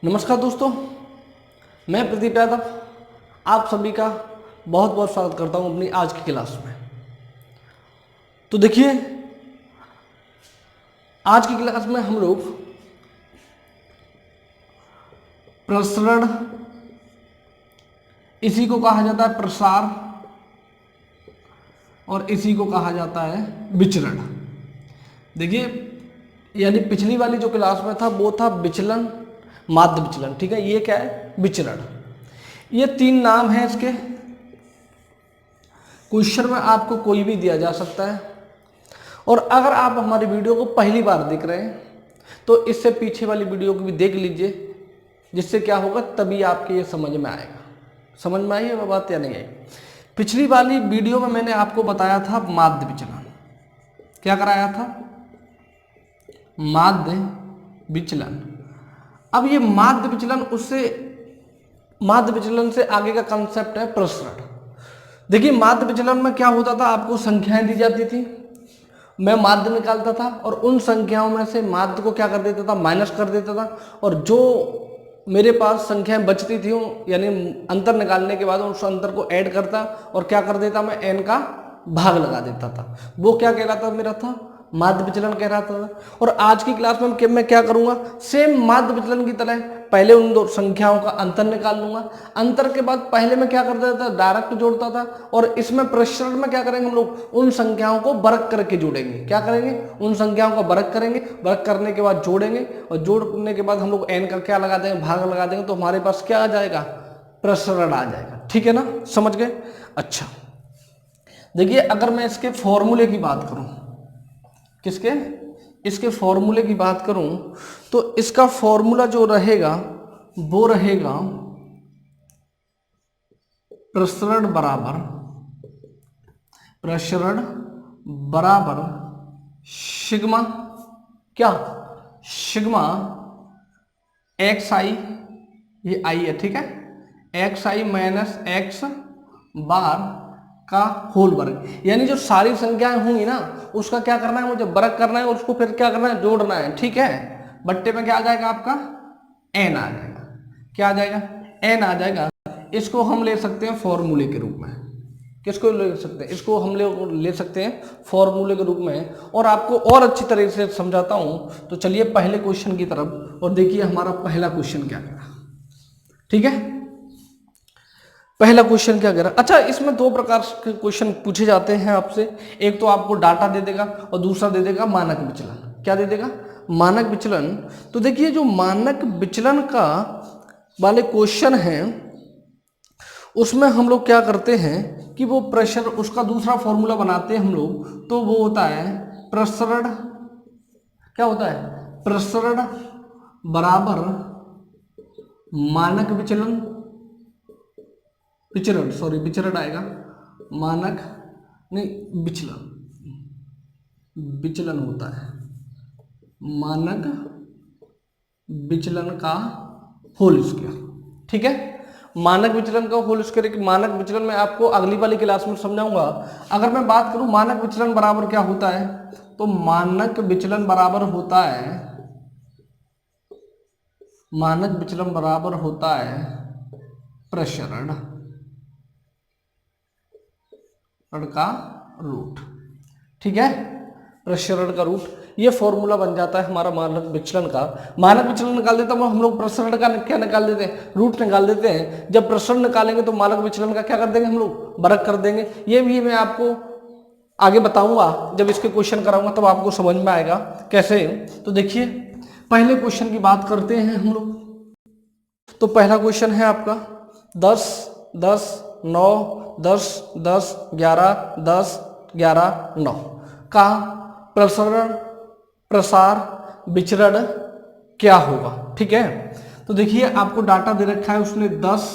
नमस्कार दोस्तों, मैं प्रदीप यादव आप सभी का बहुत बहुत स्वागत करता हूं अपनी आज की क्लास में। तो देखिए, आज की क्लास में हम लोग प्रसरण, इसी को कहा जाता है प्रसार और इसी को कहा जाता है विचरण। देखिए, यानी पिछली वाली जो क्लास में था वो था विचलन, माध्य विचलन। ठीक है, ये क्या है? विचरण। ये तीन नाम हैं इसके। क्वेश्चन में आपको कोई भी दिया जा सकता है, और अगर आप हमारी वीडियो को पहली बार देख रहे हैं तो इससे पीछे वाली वीडियो को भी देख लीजिए, जिससे क्या होगा, तभी आपके ये समझ में आएगा। समझ में आई है बात या नहीं आई? पिछली वाली वीडियो में मैंने आपको बताया था माध्य विचलन। क्या कराया था? माध्य विचलन। अब ये माध्य विचलन, उससे माध्य विचलन से आगे का कंसेप्ट है प्रसरण। देखिए, माध्य विचलन में क्या होता था, आपको संख्याएं दी जाती थी, मैं माध्य निकालता था और उन संख्याओं में से माध्य को क्या कर देता था, माइनस कर देता था, और जो मेरे पास संख्याएं बचती थी यानी अंतर निकालने के बाद उस अंतर को ऐड करता और क्या कर देता, मैं n का भाग लगा देता था। वो क्या कहलाता मेरा था? माध्य विचलन कहलाता था। और आज की क्लास में मैं क्या करूंगा, सेम माध्य विचलन की तरह पहले उन दो संख्याओं का अंतर निकाल लूंगा। अंतर के बाद पहले मैं क्या करता था, डायरेक्ट जोड़ता था, और इसमें प्रसरण में क्या करेंगे हम लोग, उन संख्याओं को वर्ग करके जोड़ेंगे। क्या करेंगे? उन संख्याओं का वर्ग करेंगे, वर्ग करने के बाद जोड़ेंगे, और जोड़ने के बाद हम लोग n का क्या लगा देंगे, भाग लगा देंगे, तो हमारे पास क्या आ जाएगा, प्रसरण आ जाएगा। ठीक है ना, समझ गए? अच्छा, देखिए, अगर मैं इसके फॉर्मूले की बात करूं, किसके? इसके फॉर्मूले की बात करूं तो इसका फॉर्मूला जो रहेगा वो रहेगा प्रसरण बराबर सिग्मा, क्या? सिग्मा एक्स आई, ये आई है, ठीक है, एक्स आई माइनस एक्स बार का होल वर्ग। यानी जो सारी संख्याएं होंगी ना, उसका क्या करना है, मुझे वर्ग करना है और उसको फिर क्या करना है, जोड़ना है। ठीक है, बट्टे में क्या आ जाएगा आपका, n आ जाएगा। क्या आ जाएगा? n आ जाएगा। इसको हम ले सकते हैं फॉर्मूले के रूप में। किसको ले सकते हैं? इसको हम ले सकते हैं फॉर्मूले के रूप में। और आपको और अच्छी तरीके से समझाता हूं, तो चलिए पहले क्वेश्चन की तरफ, और देखिए हमारा पहला क्वेश्चन क्या करा। ठीक है, पहला क्वेश्चन क्या कह रहा है? अच्छा, इसमें दो प्रकार के क्वेश्चन पूछे जाते हैं आपसे। एक तो आपको डाटा दे देगा और दूसरा दे देगा मानक विचलन। क्या दे देगा? मानक विचलन। तो देखिए, जो मानक विचलन का वाले क्वेश्चन हैं उसमें हम लोग क्या करते हैं कि वो प्रसरण, उसका दूसरा फॉर्मूला बनाते हैं हम लोग, तो वो होता है प्रसरण, क्या होता है, प्रसरण बराबर मानक विचलन, विचरण आएगा, मानक नहीं, विचलन होता है, मानक विचलन का होल स्क्वायर। ठीक है, मानक विचलन का होल स्क्वायर। मानक विचलन में आपको अगली वाली क्लास में समझाऊंगा। अगर मैं बात करूं मानक विचलन बराबर क्या होता है, तो मानक विचलन बराबर होता है, मानक विचलन बराबर होता है प्रसरण का रूट। ठीक है, प्रसरण का रूट, ये फॉर्मूला बन जाता है हमारा मानक विचलन का। मानक विचलन निकाल देता हूं हम लोग, प्रसरण का क्या निकाल देते हैं, रूट निकाल देते हैं। जब प्रसरण निकालेंगे तो मानक विचलन का क्या कर देंगे हम लोग, वर्ग कर देंगे। ये भी मैं आपको आगे बताऊंगा, जब इसके क्वेश्चन कराऊंगा तब आपको समझ में आएगा कैसे। तो देखिए, पहले क्वेश्चन की बात करते हैं हम लोग। तो पहला क्वेश्चन है आपका 10 10 9 10 10 11 10 11 9 का प्रसरण प्रसार विचरण क्या होगा। ठीक है, तो देखिए आपको डाटा दे रखा है, उसने 10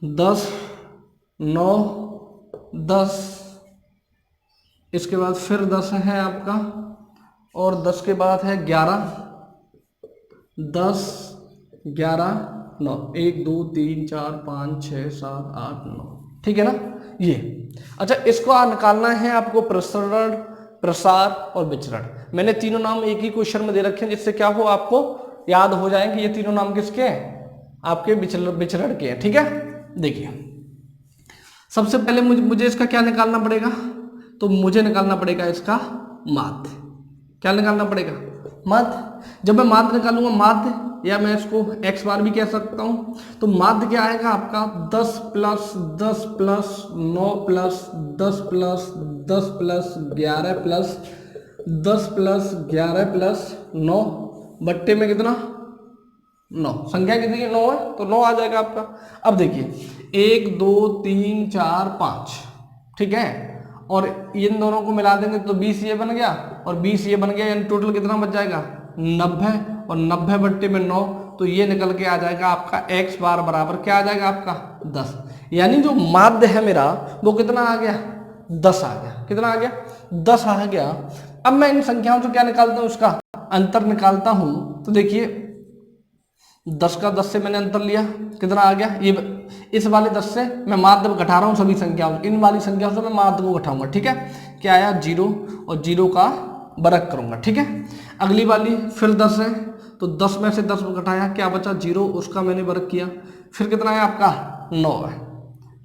10 9 10, इसके बाद फिर 10 है आपका, और 10 के बाद है 11 10 11 9, 1 2 3 4 5 6 7 8 9। ठीक है ना, ये। अच्छा, इसको निकालना है आपको प्रसरण, प्रसार और विचरण। मैंने तीनों नाम एक ही क्वेश्चन में दे रखे हैं, जिससे क्या हो, आपको याद हो जाए कि ये तीनों नाम किसके हैं, आपके विचरण के हैं। ठीक है, देखिए सबसे पहले मुझे इसका क्या निकालना पड़ेगा, तो मुझे निकालना पड़ेगा इसका माध्य। क्या निकालना पड़ेगा, माध्य। जब मैं माध्य निकालूंगा, माध्य या मैं इसको x बार भी कह सकता हूं, तो माध्य क्या आएगा आपका 10 plus 10 plus 9 plus 10 plus 10 plus 11 plus 10 plus 11 plus 9 बट्टे में कितना 9, संख्या कितनी है 9 है, तो 9 आ जाएगा आपका। अब देखिए 1 2 3 4 5, ठीक है, और इन दोनों को मिला देंगे तो 20 ये बन गया और 20 ये बन गया, यानी टोटल कितना बच जाएगा 90, और 90 बट्टे में 9, तो ये निकल के आ जाएगा आपका x बार बराबर क्या आ जाएगा आपका 10। यानी जो माध्य है मेरा वो कितना आ गया 10 आ गया। कितना आ गया 10 आ गया। अब मैं इन संख्याओं से क्या निकालता हूँ, उसका अंतर निकालता हूं। तो देखिए 10 का 10 से मैंने अंतर लिया, कितना आ गया, ये इस वाले 10 से मैं माध्य घटा रहा हूँ सभी संख्याओं, इन वाली संख्याओं से मैं माध्य को घटाऊंगा। ठीक है, क्या आया 0 और 0 का वर्ग करूंगा। ठीक है, अगली वाली फिर 10 है, तो 10 में से 10 घटाया, क्या बचा 0, उसका मैंने वर्ग किया। फिर कितना है आपका 9 है।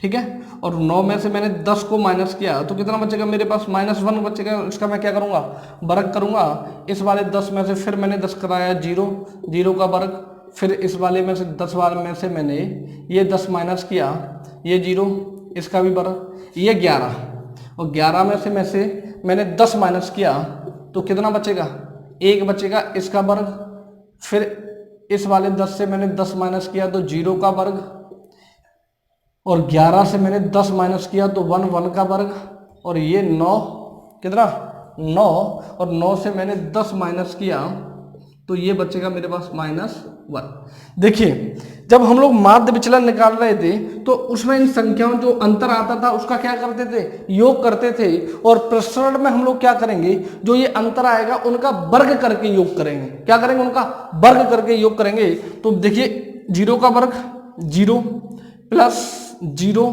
ठीक है, और 9 में से मैंने 10 को माइनस किया, तो कितना बचेगा मेरे पास -1 बचेगा। इसका मैं क्या करूंगा वर्ग करूंगा। इस वाले 10 में से फिर मैंने 10 कराया 0, 0 का वर्ग। फिर इस वाले में से 10 वाले में से मैंने ये 10 माइनस किया, ये 0, इसका भी वर्ग, ये 11, और 11 में से मैंने 10 माइनस किया, तो कितना बचेगा 1 बचेगा, इसका वर्ग। फिर इस वाले 10 से मैंने 10 माइनस किया तो 0 का वर्ग, और 11 से मैंने 10 माइनस किया तो 1 का वर्ग, और ये 9 कितना 9, और 9 से मैंने 10 माइनस किया तो ये बचेगा मेरे पास -1। देखिए जब हम लोग माध्य विचलन निकाल रहे थे तो उसमें इन संख्याओं जो अंतर आता था उसका क्या करते थे, योग करते थे। और प्रसरण में हम लोग क्या करेंगे, जो ये अंतर आएगा उनका वर्ग करके योग करेंगे। क्या करेंगे, उनका वर्ग करके योग करेंगे। तो देखिए 0 का वर्ग 0 प्लस 0,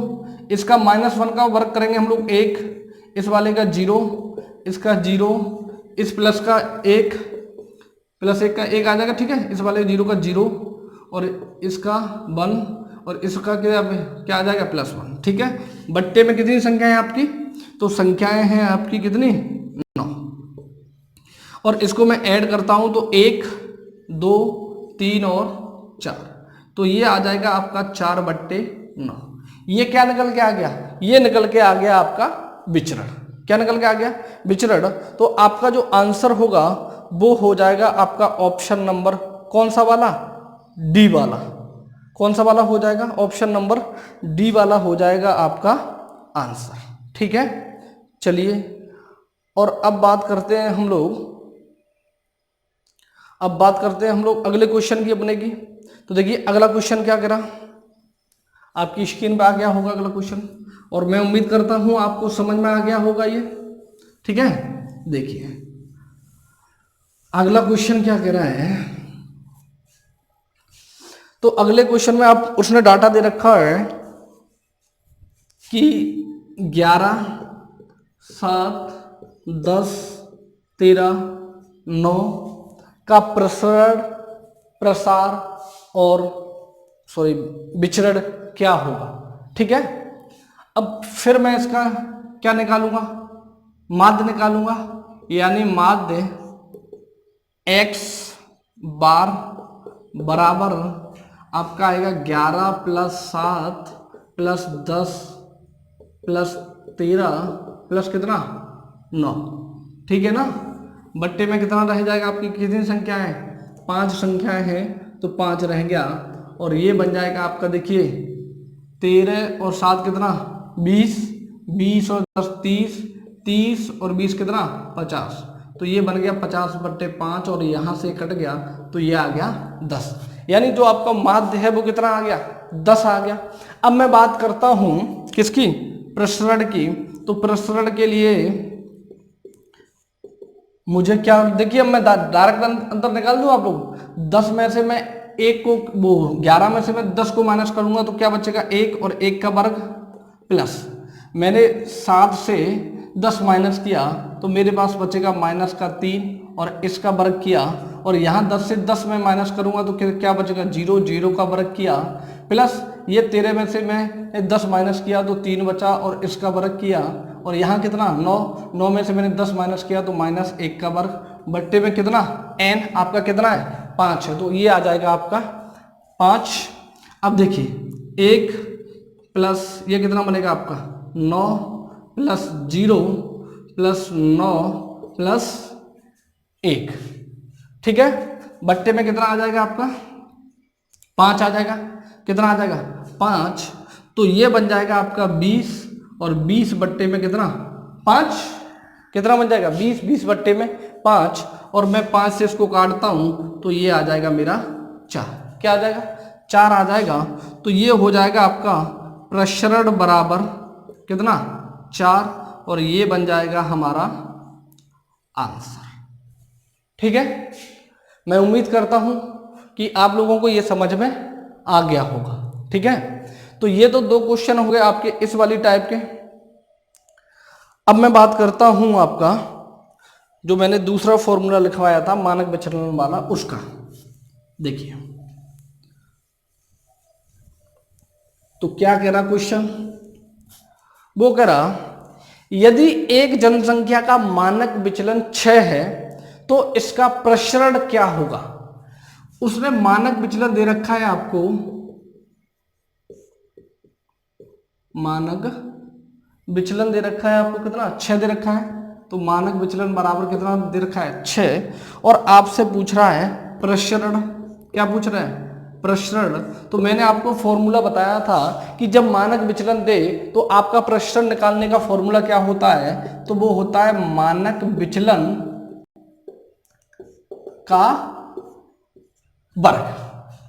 इसका -1 का वर्ग करेंगे हम लोग 1, इस वाले का 0, इसका 0, इस प्लस का 1, प्लस 1 का 1 आ जाएगा। ठीक है, इस वाले 0 का 0, और इसका 1, और इसका क्या आ जाएगा +1। ठीक है, बट्टे में कितनी संख्या है आपकी, तो संख्याएं हैं आपकी कितनी 9, और इसको मैं ऐड करता हूं तो 1 2 3 और 4, तो ये आ जाएगा आपका 4/9। ये क्या निकल के आ गया, ये निकल के आ गया आपका विचरण। क्या निकल के आ गया विचरण। तो आपका जो आंसर होगा वो हो जाएगा आपका ऑप्शन नंबर कौन सा वाला, डी वाला। कौन सा वाला हो जाएगा, ऑप्शन नंबर डी वाला हो जाएगा आपका आंसर। ठीक है, चलिए और अब बात करते हैं हम लोग अगले क्वेश्चन की अपने की। तो देखिए अगला क्वेश्चन क्या करा, आपकी स्क्रीन पे आ गया होगा अगला क्वेश्चन, और मैं उम्मीद करता हूं आपको समझ में आ गया होगा ये। ठीक है, देखिए अगला क्वेश्चन क्या कह रहा है। तो अगले क्वेश्चन में आप उसने डाटा दे रखा है कि 11 7 10 13 9 का प्रसार और विचरण क्या होगा। ठीक है, अब फिर मैं इसका क्या निकालूंगा, माध्य निकालूंगा, यानी माध्य x बार बराबर आपका आएगा 11 + 7 + 10 + 13 प्लस कितना 9। ठीक है ना, बट्टे में कितना रह जाएगा, आपकी कितनी संख्या है 5 संख्याएं हैं, तो 5 रह गया, और ये बन जाएगा आपका देखिए 13 और 7 कितना 20, 20 और 10 30, 30 और 20 कितना 50, तो ये बन गया 50/5, और यहाँ से कट गया तो ये आ गया 10। यानी जो आपका माध्य है वो कितना आ गया 10 आ गया। अब मैं बात करता हूं किसकी, प्रसरण की। तो प्रसरण के लिए मुझे क्या, देखिए अब मैं डायरेक्ट अंतर निकाल दूं आप लोग। 10 में से मैं 1 को, वो 11 में से मैं 10 को माइनस करूंगा तो क्या बचेगा 1, और 1 का वर्ग, प्लस मैंने 7 से 10 माइनस किया तो मेरे पास बचेगा -3, और इसका वर्ग किया और यहाँ 10 से 10 में माइनस करूँगा तो क्या बचेगा, 0, 0 का वर्ग किया प्लस ये 13 में से मैं 10 माइनस किया तो 3 बचा और इसका वर्ग किया, और यहाँ कितना 9, 9 में से मैंने 10 माइनस किया तो -1 का वर्ग, बट्टे में कितना n आपका कितना है 5 है, तो ये आ जाएगा आपका 5। अब देखिए 1 प्लस ये कितना बनेगा आपका 9 प्लस 0 प्लस 9 प्लस 1, ठीक है। बट्टे में कितना आ जाएगा आपका 5 आ जाएगा, कितना आ जाएगा 5, तो ये बन जाएगा आपका 20 और 20 बट्टे में कितना 5, कितना बन जाएगा 20, 20 बट्टे में 5 और मैं 5 से इसको काटता हूँ तो ये आ जाएगा मेरा 4, क्या आ जाएगा 4 आ जाएगा। तो ये हो जाएगा आपका प्रसरण बराबर कितना 4 और ये बन जाएगा हमारा आंसर, ठीक है। मैं उम्मीद करता हूं कि आप लोगों को ये समझ में आ गया होगा, ठीक है। तो ये तो 2 क्वेश्चन हो गए आपके इस वाली टाइप के। अब मैं बात करता हूं आपका जो मैंने दूसरा फॉर्मूला लिखवाया था मानक विचलन वाला, उसका देखिए। तो क्या कह रहा क्वेश्चन, वो कह रहा यदि एक जनसंख्या का मानक विचलन 6 है तो इसका प्रसरण क्या होगा। उसने मानक विचलन दे रखा है आपको, मानक विचलन दे रखा है आपको कितना 6 दे रखा है, तो मानक विचलन बराबर कितना दे रखा है 6 और आपसे पूछ रहा है प्रसरण, क्या पूछ रहा है प्रसरण। तो मैंने आपको फॉर्मूला बताया था कि जब मानक विचलन दे तो आपका प्रसरण निकालने का फॉर्मूला क्या होता है, तो वो होता है मानक विचलन का वर्ग,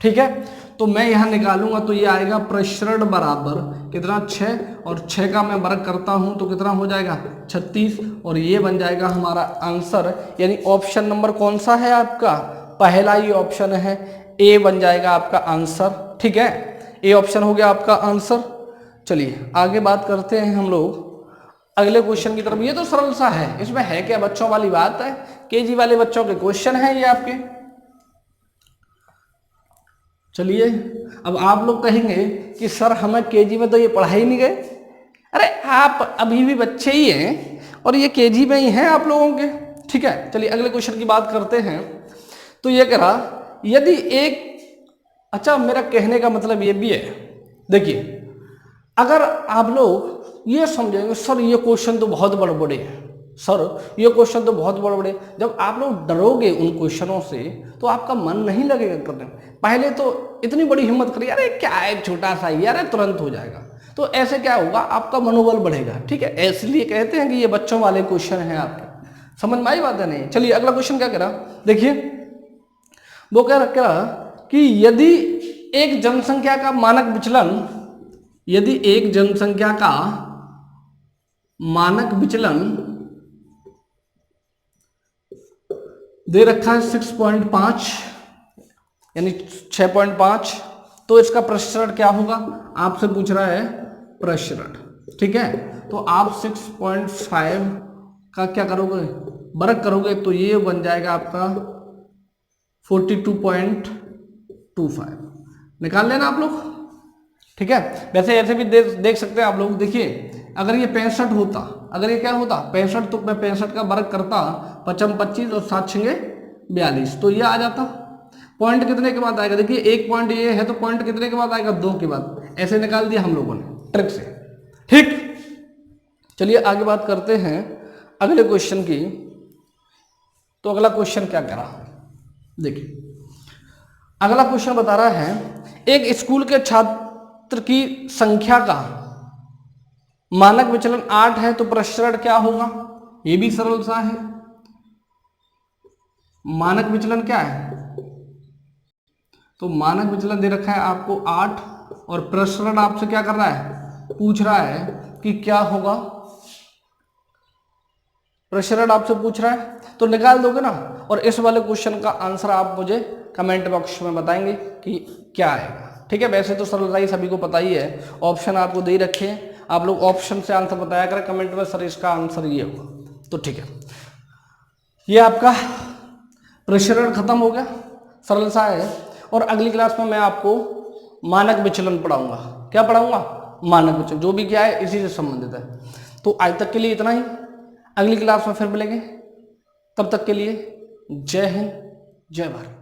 ठीक है। तो मैं यहां निकालूंगा तो ये आएगा प्रसरण बराबर कितना 6 और 6 का मैं वर्ग करता हूं तो कितना हो जाएगा 36 और ये बन जाएगा हमारा आंसर। यानी ऑप्शन नंबर कौन सा है आपका, पहला ही ऑप्शन है, ए बन जाएगा आपका आंसर, ठीक है। ए ऑप्शन हो गया आपका आंसर। चलिए आगे बात करते हैं हम लोग अगले क्वेश्चन की तरफ। ये तो सरल सा है, इसमें है क्या, बच्चों वाली बात है, केजी वाले बच्चों के क्वेश्चन है ये आपके। चलिए अब आप लोग कहेंगे कि सर हमें केजी में तो ये पढ़ा ही नहीं गए। अरे आप अभी भी बच्चे ही हैं और ये केजी में ही हैं आप लोगों के, ठीक है। चलिए अगले क्वेश्चन की बात करते हैं। तो ये कह रहा यदि एक, अच्छा मेरा कहने का मतलब ये भी है, देखिए अगर आप लोग ये समझेंगे सर ये क्वेश्चन तो बहुत बड़े बड़े हैं, सर ये क्वेश्चन तो बहुत बड़े बड़े, जब आप लोग डरोगे उन क्वेश्चनों से तो आपका मन नहीं लगेगा करने में। पहले तो इतनी बड़ी हिम्मत करिए, अरे क्या है छोटा सा ही, अरे तुरंत हो जाएगा, तो ऐसे क्या होगा आपका मनोबल बढ़ेगा, ठीक है। इसलिए कहते हैं कि ये बच्चों वाले क्वेश्चन हैं आपके, समझ में आई बात है नहीं। चलिए अगला क्वेश्चन क्या कह रहा, देखिए वो कह रहा कि यदि एक जनसंख्या का मानक विचलन, यदि एक जनसंख्या का मानक विचलन दे रखा है 6.5 यानी 6.5, तो इसका प्रसरण क्या होगा, आपसे पूछ रहा है प्रसरण, ठीक है। तो आप 6.5 का क्या करोगे, वर्ग करोगे तो ये बन जाएगा आपका 42.25, निकाल लेना आप लोग, ठीक है। वैसे ऐसे भी देख सकते हैं आप लोग, देखिए अगर ये 65 होता, अगर ये क्या होता 65, तो मैं 65 का वर्ग करता 5 25 और 7 6 42, तो ये आ जाता। पॉइंट कितने के बाद आएगा, देखिए एक पॉइंट ये है तो पॉइंट कितने के बाद आएगा 2 के बाद, ऐसे निकाल दिया हम लोगों ने ट्रिक से, ठीक। चलिए आगे बात करते हैं अगले क्वेश्चन की। तो अगला क्वेश्चन क्या कह रहा, देखिए अगला क्वेश्चन बता रहा है एक स्कूल के छात्र की संख्या का मानक विचलन 8 है तो प्रसरण क्या होगा। ये भी सरल सा है, मानक विचलन क्या है, तो मानक विचलन दे रखा है आपको 8 और प्रसरण आपसे क्या कर रहा है, पूछ रहा है कि क्या होगा, प्रसरण आपसे पूछ रहा है, तो निकाल दोगे ना। और इस वाले क्वेश्चन का आंसर आप मुझे कमेंट बॉक्स में बताएंगे कि क्या आएगा, ठीक है। वैसे तो सरलता ही सभी को पता ही है, ऑप्शन आपको दे रखे हैं, आप लोग ऑप्शन से आंसर बताया करें कमेंट में, सर इसका आंसर ये होगा, तो ठीक है। ये आपका प्रेशर खत्म हो गया, सरल सा है। और अगली क्लास में मैं आपको मानक विचलन पढ़ाऊंगा। क्या पढ़ाऊंगा? मानक विचलन, जो भी क्या है इसी से संबंधित है। तो आज तक के लिए इतना ही, अगली क्लास में फिर मिलेंगे। तब तक के लिए जय हिंद, जय भारत।